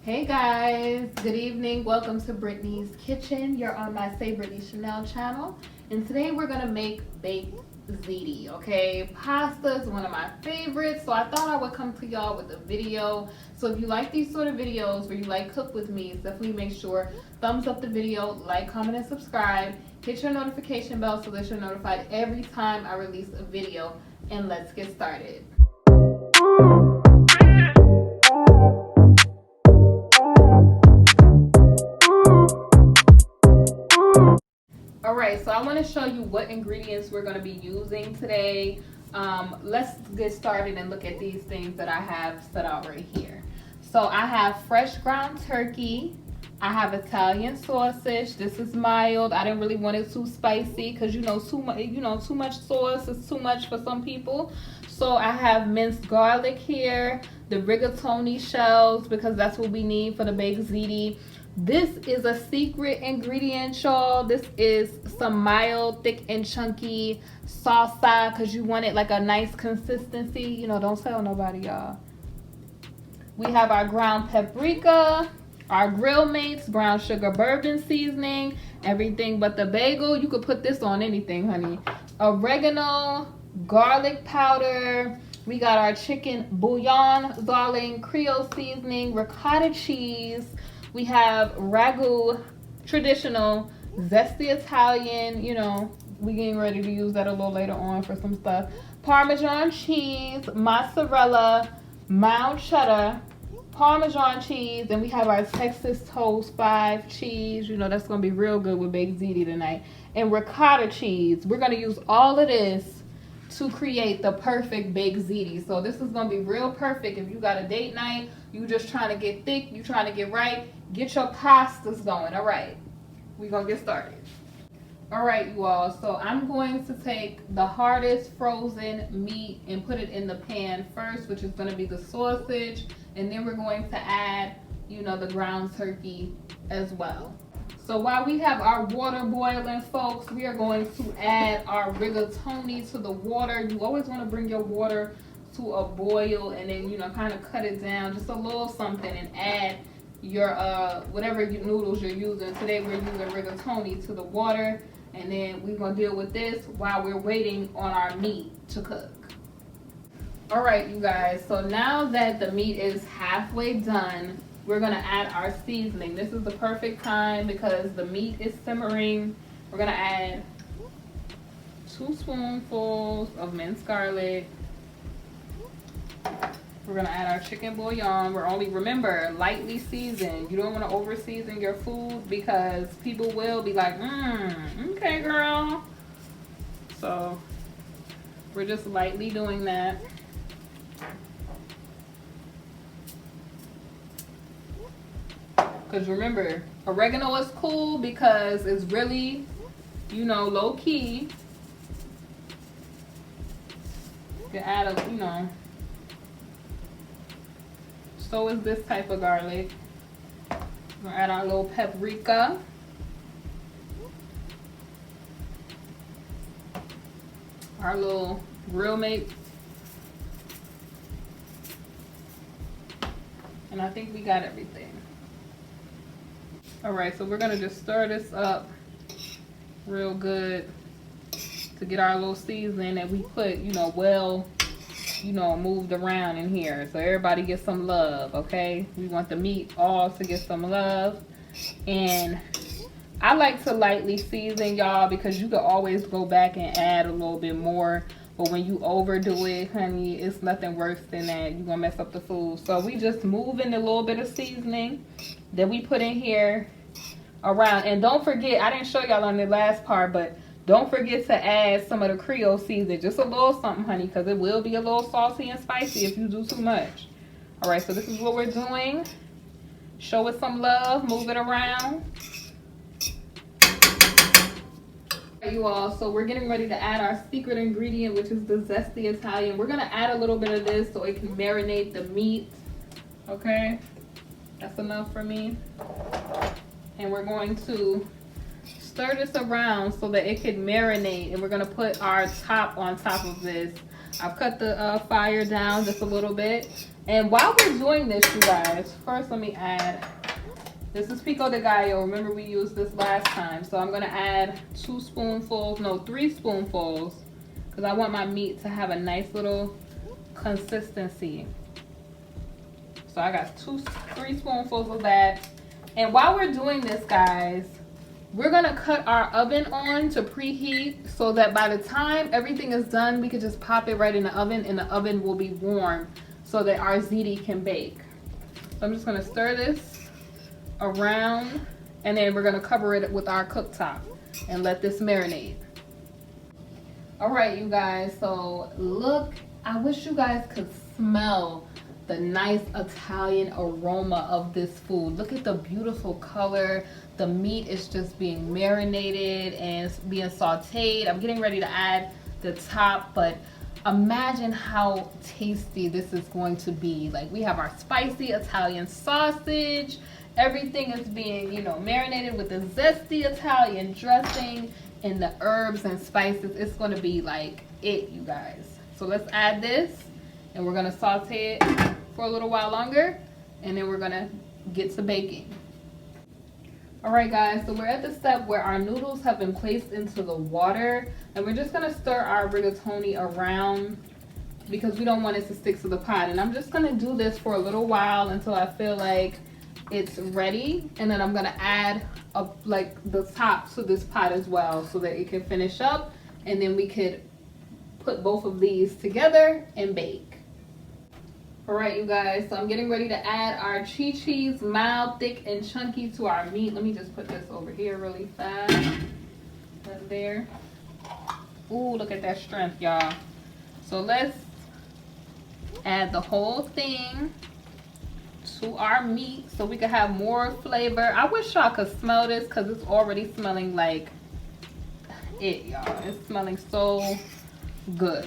Hey guys, good evening. Welcome to Brittany's Kitchen. You're on my SaeBritneyChanel channel, and today we're gonna make baked ziti. Okay, pasta is one of my favorites, so I thought I would come to y'all with a video. So if you like these sort of videos where you like cook with me, definitely make sure thumbs up the video, like, comment, and subscribe. Hit your notification bell so that you're notified every time I release a video. And let's get started. Alright, so I want to show you what ingredients we're going to be using today. Let's get started and look at these things that I have set out right here. So I have fresh ground turkey. I have Italian sausage. This is mild. I didn't really want it too spicy because too much sauce is too much for some people. So I have minced garlic here, the rigatoni shells because that's what we need for the baked ziti. This is a secret ingredient, y'all. This is some mild, thick, and chunky salsa because you want it like a nice consistency. Don't tell nobody, y'all. We have our ground paprika, our grill mates, brown sugar bourbon seasoning, everything but the bagel. You could put this on anything, honey. Oregano, garlic powder. We got our chicken bouillon, darling, Creole seasoning, ricotta cheese. We have ragu, traditional, zesty Italian, we getting ready to use that a little later on for some stuff. Parmesan cheese, mozzarella, mild cheddar, Parmesan cheese, and we have our Texas Toast 5 cheese. That's going to be real good with baked ziti tonight. And ricotta cheese. We're going to use all of this to create the perfect baked ziti. So this is going to be real perfect if you got a date night, you just trying to get thick, you trying to get right, get your pastas going. All right, we're going to get started. All right, you all, so I'm going to take the hardest frozen meat and put it in the pan first, which is going to be the sausage, and then we're going to add, the ground turkey as well. So while we have our water boiling, folks, we are going to add our rigatoni to the water. You always want to bring your water to a boil and then, kind of cut it down just a little something and add your whatever noodles you're using. Today we're using rigatoni to the water, and then we're going to deal with this while we're waiting on our meat to cook. All right, you guys, so now that the meat is halfway done, we're going to add our seasoning. This is the perfect time because the meat is simmering. We're going to add 2 spoonfuls of minced garlic. We're going to add our chicken bouillon. Remember, lightly seasoned. You don't want to over season your food because people will be like, okay, girl. So we're just lightly doing that. Because remember, oregano is cool because it's really, low key. You can add so is this type of garlic. We're gonna add our little paprika. Our little grill mate. And I think we got everything. All right, so we're gonna just stir this up real good to get our little seasoning that we put, moved around in here. So everybody gets some love, okay? We want the meat all to get some love. And I like to lightly season, y'all, because you can always go back and add a little bit more. But when you overdo it, honey, it's nothing worse than that. You're gonna mess up the food. So we just move in a little bit of seasoning that we put in here around. And don't forget, I didn't show y'all on the last part, but don't forget to add some of the Creole seasoning. Just a little something, honey, because it will be a little salty and spicy if you do too much. All right, so this is what we're doing. Show it some love. Move it around. You all, so we're getting ready to add our secret ingredient, which is the zesty Italian. We're going to add a little bit of this so it can marinate the meat. Okay, that's enough for me. And we're going to stir this around so that it can marinate, and we're going to put our top on top of this. I've cut the fire down just a little bit. And while we're doing this, you guys, first let me add, this is pico de gallo. Remember we used this last time. So I'm gonna add 2 spoonfuls, no, 3 spoonfuls, because I want my meat to have a nice little consistency. So I got 3 spoonfuls of that. And while we're doing this, guys, we're gonna cut our oven on to preheat so that by the time everything is done, we can just pop it right in the oven and the oven will be warm so that our ziti can bake. So I'm just gonna stir this around and then we're gonna cover it with our cooktop and let this marinate. All right, you guys, so look, I wish you guys could smell the nice Italian aroma of this food. Look at the beautiful color. The meat is just being marinated and being sauteed. I'm getting ready to add the top, but imagine how tasty this is going to be. Like, we have our spicy Italian sausage. Everything is being, you know, marinated with the zesty Italian dressing and the herbs and spices. It's going to be like it, you guys. So let's add this and we're going to saute it for a little while longer and then we're going to get to baking. All right, guys, so we're at the step where our noodles have been placed into the water and we're just going to stir our rigatoni around because we don't want it to stick to the pot. And I'm just going to do this for a little while until I feel like it's ready, and then I'm going to add like the top to this pot as well so that it can finish up, and then we could put both of these together and bake. All right, you guys, so I'm getting ready to add our cheese, mild, thick, and chunky to our meat. Let me just put this over here really fast. Right there. Ooh, look at that strength, y'all. So let's add the whole thing to our meat so we can have more flavor. I wish y'all could smell this because it's already smelling like it, y'all. It's smelling so good.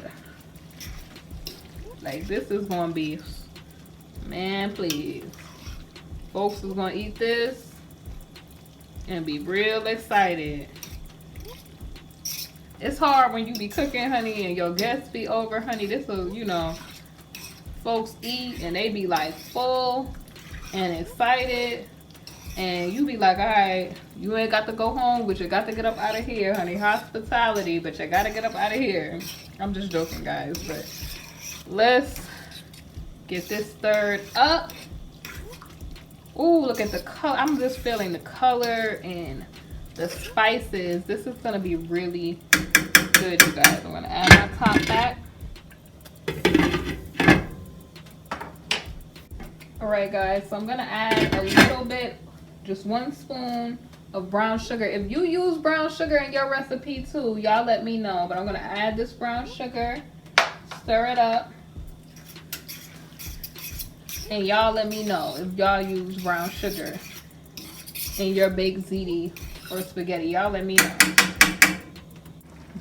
Like, this is gonna be, man, please. Folks is gonna eat this and be real excited. It's hard when you be cooking, honey, and your guests be over, honey. This will, you know, folks eat and they be like full and excited, and you be like, all right, you ain't got to go home, but you got to get up out of here, honey. Hospitality, but you got to get up out of here. I'm just joking, guys, but let's get this stirred up. Ooh, look at the color. I'm just feeling the color and the spices. This is gonna be really good, you guys. I'm gonna add my top back. All right, guys, so I'm gonna add a little bit, just 1 spoon of brown sugar. If you use brown sugar in your recipe too, y'all let me know, but I'm gonna add this brown sugar, stir it up, and y'all let me know if y'all use brown sugar in your baked ziti or spaghetti. Y'all let me know.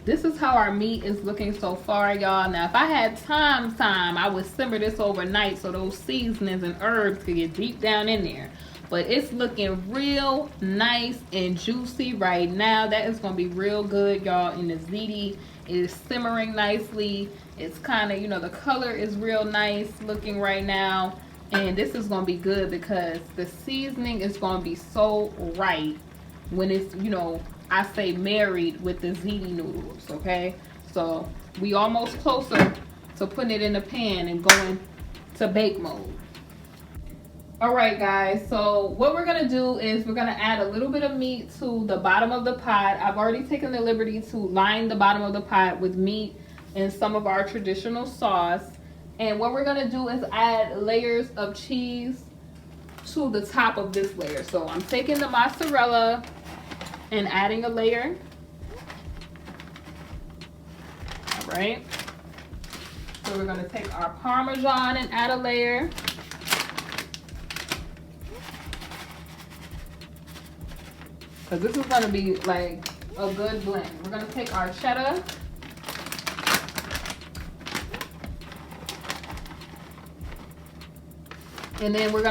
This is how our meat is looking so far, y'all. Now, if I had time, I would simmer this overnight so those seasonings and herbs could get deep down in there. But it's looking real nice and juicy right now. That is going to be real good, y'all. And the ziti is simmering nicely. It's kind of, you know, the color is real nice looking right now. And this is going to be good because the seasoning is going to be so right when it's, you know, I say married with the ziti noodles, okay? So we almost closer to putting it in the pan and going to bake mode. All right, guys, so what we're gonna do is we're gonna add a little bit of meat to the bottom of the pot. I've already taken the liberty to line the bottom of the pot with meat and some of our traditional sauce. And what we're gonna do is add layers of cheese to the top of this layer. So I'm taking the mozzarella and adding a layer. All right. So we're gonna take our Parmesan and add a layer. Because this is gonna be like a good blend. We're gonna take our cheddar. And then we're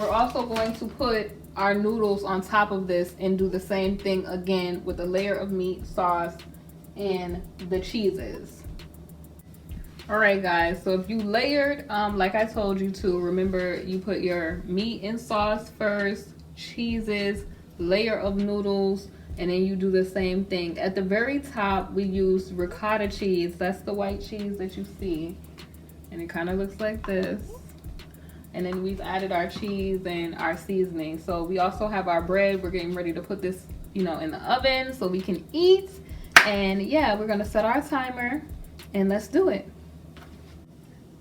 also going to put our noodles on top of this and do the same thing again with a layer of meat, sauce, and the cheeses. All right, guys, so if you layered, like I told you to, remember you put your meat in sauce first, cheeses, layer of noodles, and then you do the same thing. At the very top, we use ricotta cheese. That's the white cheese that you see. And it kind of looks like this. And then we've added our cheese and our seasoning. So we also have our bread. We're getting ready to put this, in the oven so we can eat. And yeah, we're gonna set our timer and let's do it.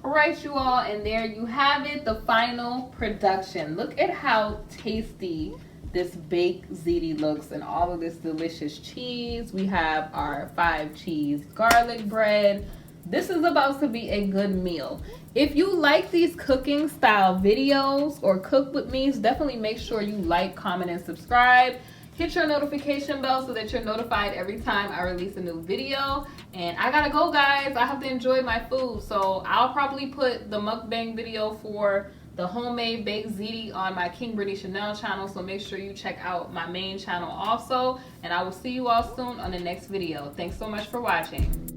All right, you all, and there you have it, the final production. Look at how tasty this baked ziti looks, and all of this delicious cheese. We have our 5 cheese garlic bread. This is about to be a good meal. If you like these cooking style videos or cook with me's, definitely make sure you like, comment, and subscribe. Hit your notification bell so that you're notified every time I release a new video. And I gotta go, guys. I have to enjoy my food. So I'll probably put the mukbang video for the homemade baked ziti on my KingBritneyChanel channel. So make sure you check out my main channel also. And I will see you all soon on the next video. Thanks so much for watching.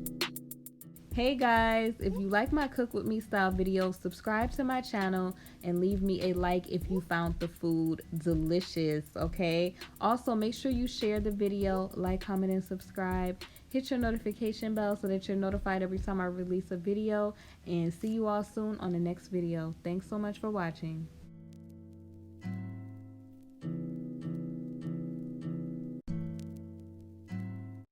Hey guys, if you like my cook with me style videos, subscribe to my channel and leave me a like if you found the food delicious, okay? Also, make sure you share the video, like, comment, and subscribe. Hit your notification bell so that you're notified every time I release a video. And see you all soon on the next video. Thanks so much for watching.